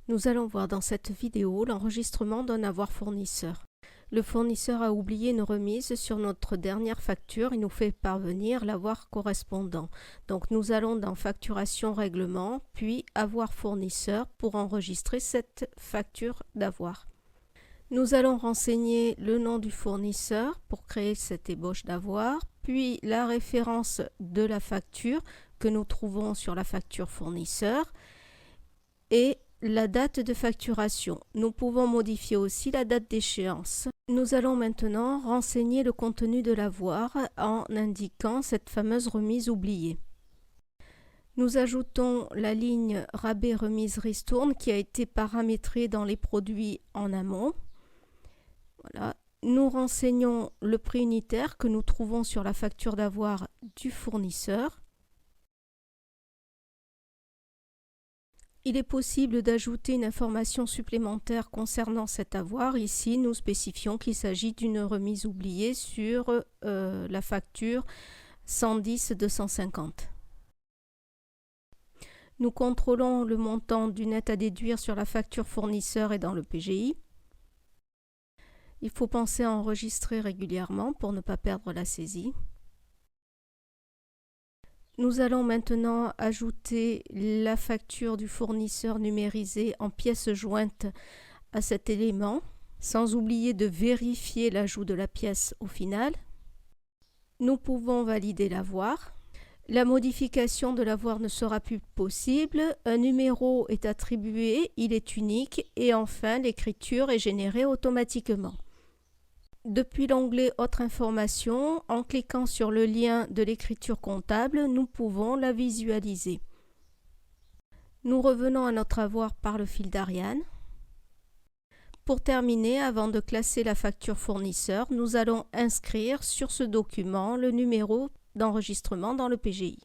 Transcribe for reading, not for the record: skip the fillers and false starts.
Nous allons voir dans cette vidéo l'enregistrement d'un avoir fournisseur. Le fournisseur a oublié une remise sur notre dernière facture et nous fait parvenir l'avoir correspondant. Donc nous allons dans Facturation Règlement, puis Avoir fournisseur pour enregistrer cette facture d'avoir. Nous allons renseigner le nom du fournisseur pour créer cette ébauche d'avoir, puis la référence de la facture que nous trouvons sur la facture fournisseur et la date de facturation. Nous pouvons modifier aussi la date d'échéance. Nous allons maintenant renseigner le contenu de l'avoir en indiquant cette fameuse remise oubliée. Nous ajoutons la ligne rabais remise ristourne qui a été paramétrée dans les produits en amont. Voilà. Nous renseignons le prix unitaire que nous trouvons sur la facture d'avoir du fournisseur. Il est possible d'ajouter une information supplémentaire concernant cet avoir. Ici, nous spécifions qu'il s'agit d'une remise oubliée sur la facture 110-250. Nous contrôlons le montant du net à déduire sur la facture fournisseur et dans le PGI. Il faut penser à enregistrer régulièrement pour ne pas perdre la saisie. Nous allons maintenant ajouter la facture du fournisseur numérisée en pièce jointe à cet élément, sans oublier de vérifier l'ajout de la pièce au final. Nous pouvons valider l'avoir. La modification de l'avoir ne sera plus possible. Un numéro est attribué, il est unique et enfin l'écriture est générée automatiquement. Depuis l'onglet Autres informations, en cliquant sur le lien de l'écriture comptable, nous pouvons la visualiser. Nous revenons à notre avoir par le fil d'Ariane. Pour terminer, avant de classer la facture fournisseur, nous allons inscrire sur ce document le numéro d'enregistrement dans le PGI.